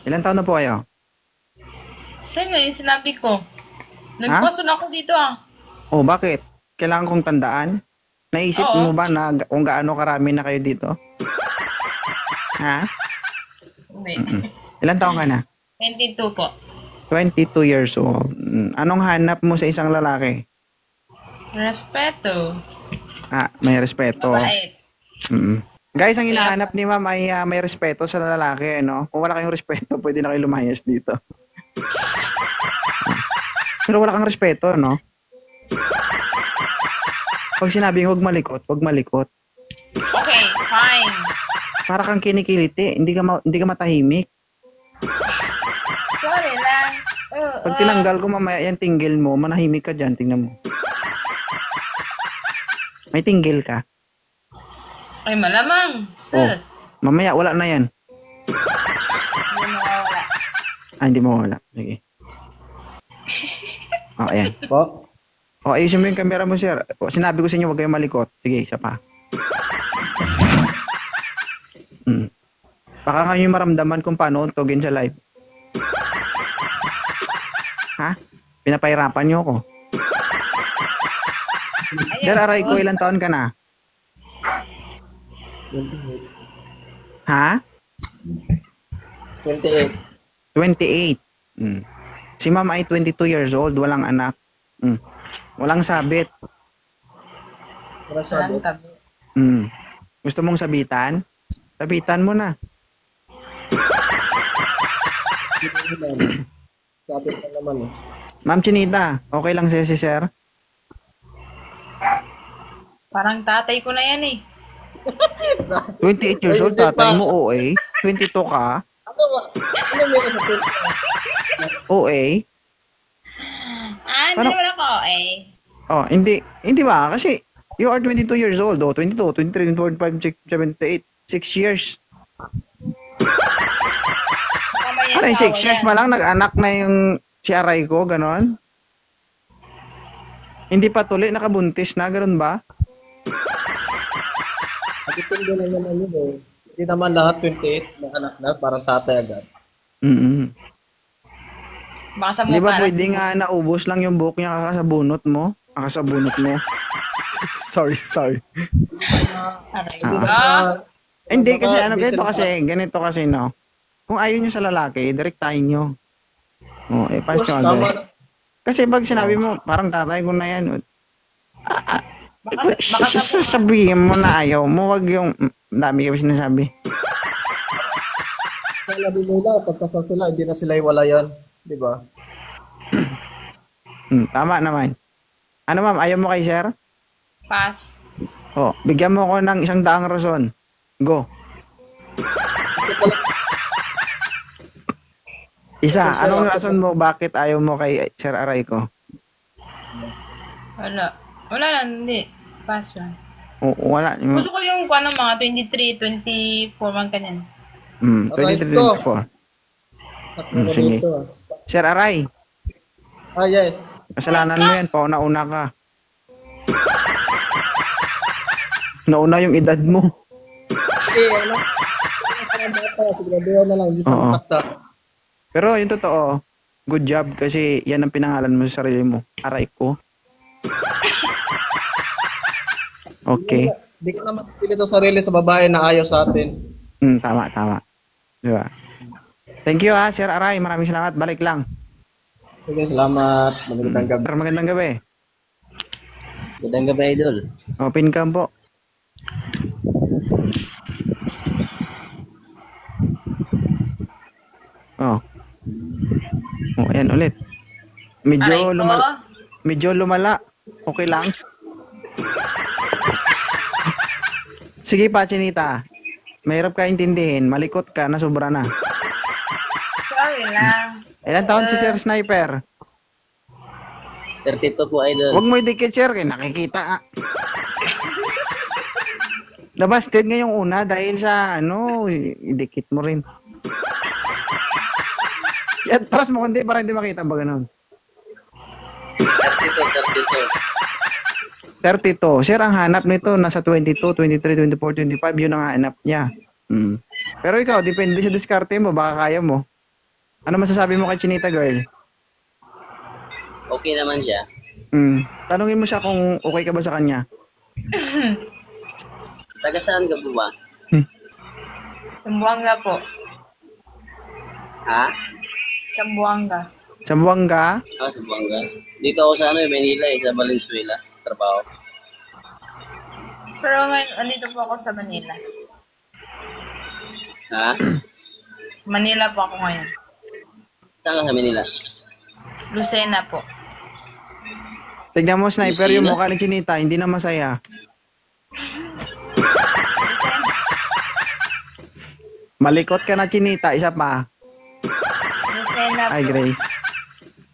Ilan taon na po kayo? Saan nga yung sinabi ko? Ha? Nagpaso na ako dito ah. Oh, bakit? Kailangan kong tandaan? Naisip Oo. mo ba na kung gaano karami na kayo dito? Ha? Hindi. Ilan taon ka na? 22 po. 22 years old. Anong hanap mo sa isang lalaki? Respeto. May respeto. Mabait. Mm. Guys, ang Kaya, hinahanap ni ma'am ay may respeto sa lalaki, no? Kung wala kayong respeto, pwede na kayo lumayas dito. Pero wala kang respeto, no? Pag sinabing huwag malikot, huwag malikot. okay, fine. Para kang kinikiliti, hindi ka matahimik. Sorry lang. Pag tinanggal ko mamaya yan tinggil mo, manahimik ka dyan, tingnan mo. May tinggil ka. Ay, malamang. Sus. Mamaya wala na yan. Hindi mawawala. Hindi mo wala. Sige. Ayan. Po? Ayusin mo yung camera mo, sir. Sinabi ko sa inyo, huwag kayong malikot. Sige, isa pa. Baka kayo maramdaman kung paano untogin sa live. Ha? Pinapahirapan niyo ako. Sir, aray ko, ilang taon ka na? 28. Ha? 28. 28. Si ma'am ay 22 years old, walang anak. Walang sabit. Para sabi. Walang tabi. Gusto mong sabitan? Sabitan mo na. Sabi ko naman eh. Ma'am Chinita, okay lang sa'yo si sir? Parang tatay ko na yan eh. 28 years old, tatay mo OA. 22 ka, Ano meron sa pin? OA. Hindi Parang- naman ako eh. Hindi ba? Kasi you are 22 years old, 22, 23, 24, 25, 78, 6 years. Mamaya Parang 6 years yan. pa lang, nag-anak na yung si aray ko, ganon. Hindi pa tuloy, nakabuntis na, ganon ba? Depende na naman yun eh. Hindi naman lahat 28 na anak na, parang tatay agad. Baka sa Di ba mukha pwede nga naubos lang yung buhok niya kakasabunot mo? Kakasabunot mo? sorry. Aray Ah. ko. Hindi kasi ganito kasi no. Kung ayaw niyo sa lalaki, direktahin niyo. Pass Boss, niyo tama. agad. Kasi pag sinabi mo, parang tatay ko na yan. Sasabihin mo na ayaw mo, wag yung dami ka sinasabi. Sabi nila, pagkasal sila, hindi na sila iwalayan. Di ba? Tama naman. Ano ma'am, ayaw mo kay sir? Pass. Bigyan mo ko ng 100 rason. Go. Isa, Sir, anong ako- rason mo bakit ayaw mo kay Sir Aray ko? Wala. Wala lang, hindi. Pass lang. Wala. Gusto ko yung ano, mga 23, 24 man kanyan. 23, 24. At meron Sige. dito ah. Sir Aray, Yes. kasalanan mo yan. Pauna-una ka. Nauna yung edad mo. Sige, ano? Parang bata, siguraduhan na lang, hindi sa Oo. sakta. Pero yung totoo, good job kasi yan ang pinangalan mo sa sarili mo. Aray ko. Okay. Hindi ka naman pilit ang sarili sa babae na ayaw sa atin. Tama. Diba? Thank you Sir Aray. Maraming salamat. Balik lang. Sige, salamat. Magandang gabi. Sir, magandang gabi. Magandang gabi, Idol. Pin cam po. Ayan ulit. Aray ko. Medyo lumala. Okay lang. Sige pa, Chinita. Mahirap ka intindihin. Malikot ka na sobra na. Sorry lang. Ilan taon si Sir Sniper? 32 po, Idol. Huwag mo idikit, Sir. Nakikita. Nabasted nga yung una dahil sa idikit mo rin. Yan, paras mo kundi para hindi makita ba ganun? 32. 32. Sir, ang hanap nito nasa 22, 23, 24, 25. Yun ang hanap niya. Pero ikaw, depende sa diskarte mo. Baka kaya mo. Ano masasabi mo kay Chinita girl? Okay naman siya. Tanungin mo siya kung okay ka ba sa kanya. Taga saan ka po ba? Sambuanga po. Ha? Sambuanga. Sa Buanga? Sa Buanga. Dito ako sa Manila sa Valenzuela. Trabaho. Pero ngayon, andito po ako sa Manila. Ha? Manila po ako ngayon. Saan ka sa Manila? Lucena po. Tignan mo, sniper, yung Lucina? mukha ni Chinita, hindi na masaya. Malikot ka na, Chinita. Isa pa. Lucena Ay, po. Grace.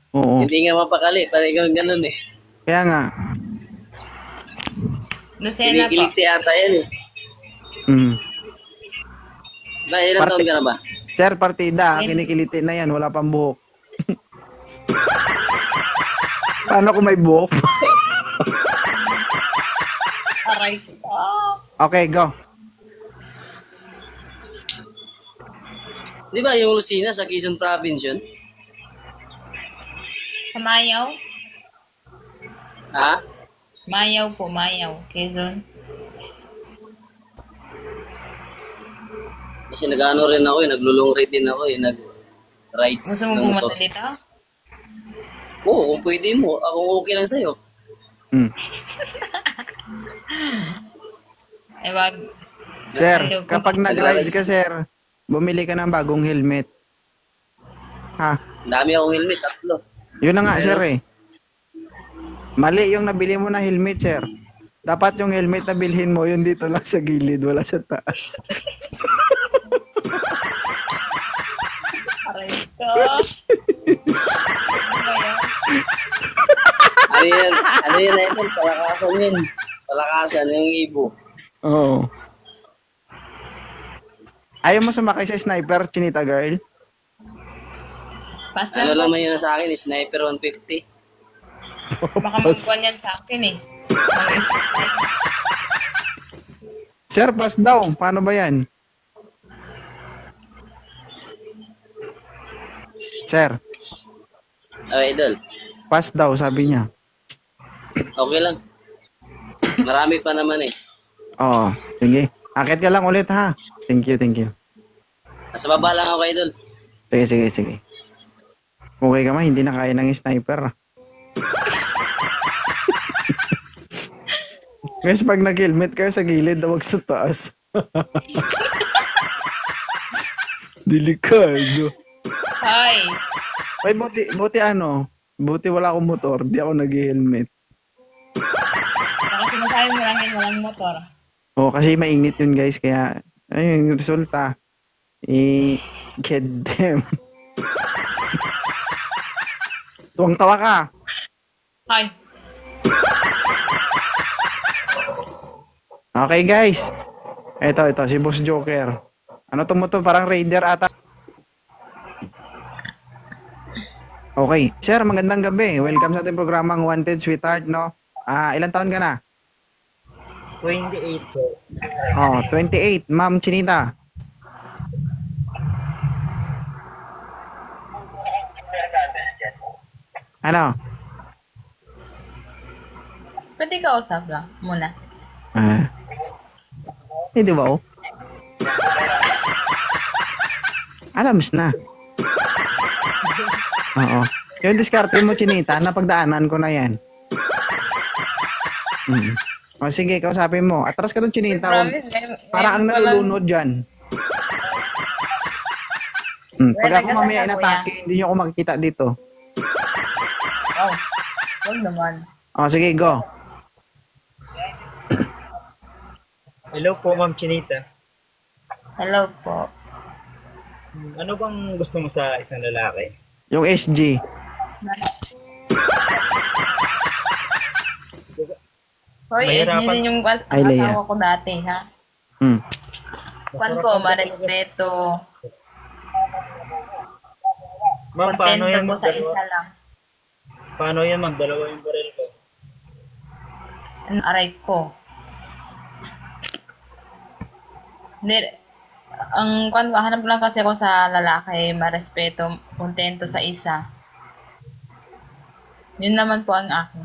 Oo. Hindi nga mapakali. Parang ganun eh. Kaya nga. Lucena po. Kinikiliti ata yan eh. Mm. Ba, ilang taon ka na ba? Sir, partida. Kinikiliti na yan. Wala pang buhok. Paano kung may buhok? Aray ko. Okay, go. Di ba yung Lucina sa Quezon Province yun? Sa Mayaw? Ha? Mayaw po, Mayaw. Quezon. Kasi nag-ano rin ako naglulong ride din ako nag-rides Gusto mo ng po motor. masalita? Oo, kung pwede mo. Ako okay lang sa'yo. Mm. Ay, wag. Sir, kapag nag-rides ka, sir, bumili ka ng bagong helmet. Ha? Ang dami akong helmet, 3. Yun na nga, sir eh. Mali yung nabili mo na helmet, sir. Dapat yung helmet na bilhin mo, yun dito lang sa gilid, wala sa taas. Aray ko. Ano ba yan? Ano yan na ito? Palakasan yun. Palakasan yung ibo. Oo. Ayaw mo sumakay sa sniper, Chinita girl? Pass Ano lang po. naman yun sa akin? Sniper 150. Baka magkuhan yan sa akin eh. Sir, pass daw. Paano ba yan? Sir, Idol. pass daw, sabi niya. Okay lang. Marami pa naman eh. Oo, sige. Akit ka lang ulit ha. Thank you, thank you. Nasa baba lang ako, Idol. Sige, sige, sige. Okay ka ma, hindi na kaya ng sniper. Guys, pag nag-helmet kayo sa gilid, huwag sa taas. Delikado. Hi. Ay, buti ano, buti wala akong motor, di ako nag-helmet. Baka sinasabi mo lang yan, walang motor. Oo, kasi mainit yun guys, kaya, ayun, yung resulta, get them. Tuwang-tawa ka. Hi. Okay guys. Ito, si Boss Joker. Ano to mo to? Parang Raider ata. Okay. Sir, magandang gabi. Welcome sa ating programang Wanted Sweetheart, no? Ilang taon ka na? 28 po. Oh, 28. Ma'am Chinita. Ano? Pwede ka usap lang muna. Hindi ba oh? Alams na. Oo. Yung diskarte mo, Chinita, napagdaanan ko na yan. O sige, kausapin mo. Atras ka doon, Chinita. Para kang nalulunod dyan. Pag ako mamaya inatake, hindi nyo ako makikita dito. Oh, huwag naman. O sige, go. Hello po, Ma'am Chinita. Hello po. Ano bang gusto mo sa isang lalaki? Yung SG. Hoy, Mahirapan. yun yung Ay, Leia. asawa ko dati, ha? Hmm. Kwan po, marespeto. Ma'am, paano Kontento yan po sa isa lang. Paano yan, ma'am? Dalawa yung baril ko. Ano, aray ko. Hindi, Ang hanap lang kasi ako sa lalaki, marespeto, kontento sa isa. Yun naman po ang akin.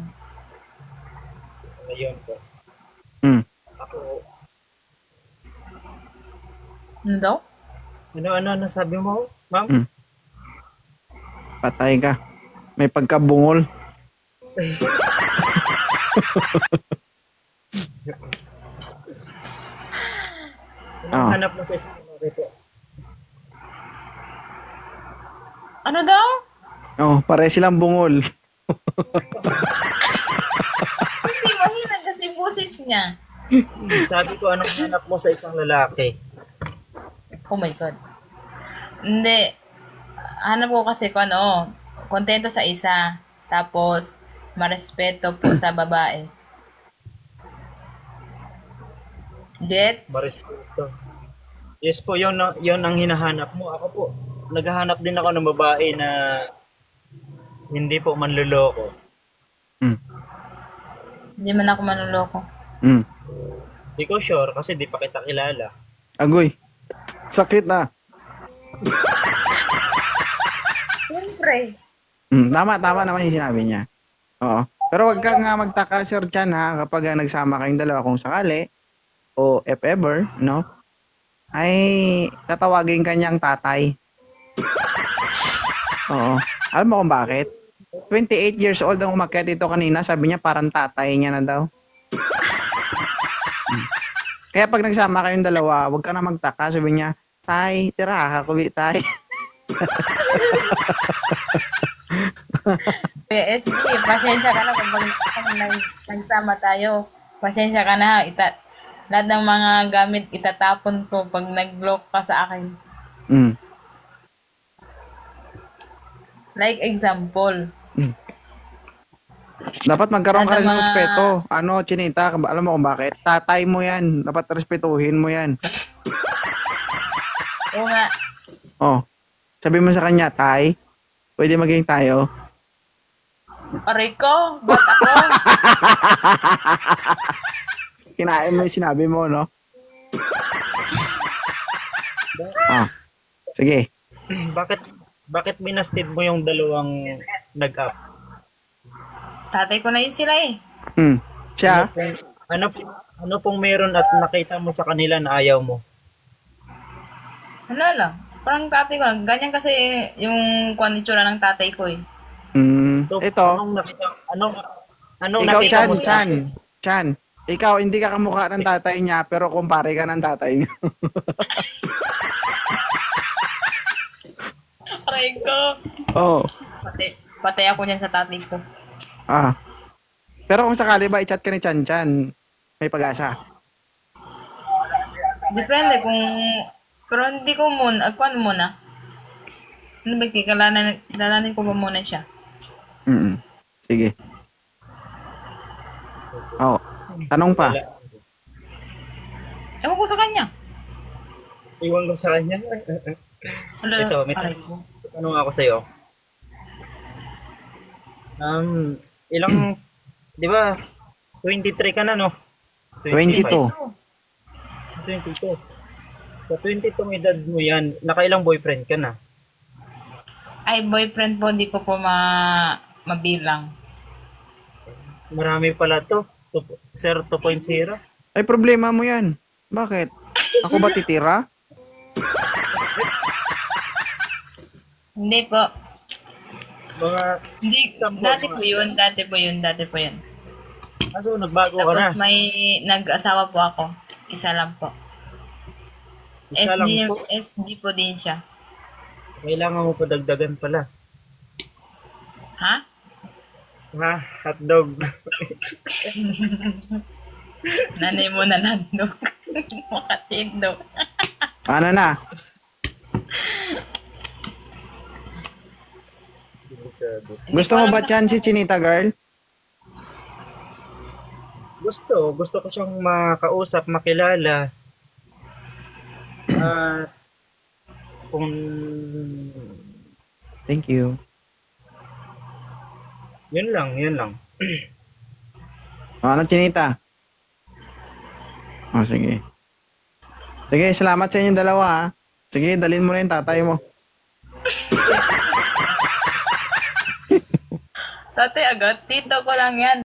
Ayun po. Hmm. Ako, Ano daw? ano sabi mo, ma'am? Hmm. Patay ka. May pagkabungol. Anong Ah. hanap mo sa isang lalaki po? Ano daw? Oh, pare silang bungol. Hindi, mahina kasi boses niya. Sabi ko, anong hanap mo sa isang lalaki? Oh my God. Hindi. Hanap ko kasi kung kontento sa isa. Tapos, marespeto po sa babae. Gets? Marespeto. Yes po, yun ang hinahanap mo. Ako po, naghahanap din ako ng babae na hindi po manloloko. Hmm. Hindi man ako manuloko. Hmm. Di ko sure kasi di pa kita kilala. Agoy. Sakit na. Siyempre. Tama naman yung sinabi niya. Oo. Pero wag ka nga magtaka, Sir Chan, ha, kapag nagsama kayong dalawa kung sakali, o if ever, no, ay tatawagin kanyang tatay. Oo. Alam mo kung bakit? 28 years old ang umakyat ito kanina, sabi niya parang tatay niya na daw. Kaya pag nagsama kayong dalawa, wag ka na magtaka, sabi niya, tay, tira, kubi, tay. PSD, pasensya ka na kapag nagsama tayo. Pasensya ka na. Lahat ng mga gamit itatapon ko pag nag-block ka sa akin. Mm. Like example. Dapat magkaroon ka rin ng Mga- respeto. Ano, Chinita, alam mo kung bakit? Tatay mo yan. Dapat respetuhin mo yan. Oo nga. Oh. Sabi mo sa kanya, tay, pwede maging tayo. Aray ko, ba't ako? Kinain mo yung sinabi mo, no? Ah. Sige. Bakit binastid mo yung dalawang nag-up? Tatay ko na yun sila eh. Siya, Ano pong meron at nakita mo sa kanila na ayaw mo? Wala lang. Parang tatay ko. Ganyan kasi yung itsura ng tatay ko eh. So, ito, anong ikaw, nakita mo Chan, ikaw, hindi ka kamukha ng tatay niya, pero kumpare ka ng tatay niya. Aray ko. Oo. Patay ako niyan sa tatay ko. Ah. Pero kung sakali ba, i-chat ka ni Chan Chan, may pag-asa. Depende kung... Pero hindi ko muna... Paano muna? Ano ba? Kilalanin ko ba muna siya? Sige. Oh, tanong pa. Ewan ko sa kanya. Iwan ko sa kanya. Wala, Ito, may aray ko. tanong ako sa'yo. Ilang, di ba, 23 ka na, no? 22. 22. Sa 22 edad mo yan, nakailang boyfriend ka na? Ay, boyfriend po, hindi ko po mabilang. Marami pala to. Sir 2.0. Ay, problema mo yan. Bakit? Ako ba titira? Hindi po. Mga, Hindi, dati po yun. kaso nagbago ka na. Tapos may nag-asawa po ako. Isa lang po. Isa lang po. SD po din siya. Kailangan mo pa dagdagan pala. Ha? Ha? Hotdog. Nanay mo na landok. Makatindog. Ano na? Gusto mo ba Chan si Chinita girl? Gusto ko siyang makausap, makilala. Kung Thank you. yun lang. Ano, Chinita? Oh, sige. Sige, salamat sa inyong dalawa ha. Sige, dalhin mo na yung tatay mo. Tatay agad, tito ko lang yan.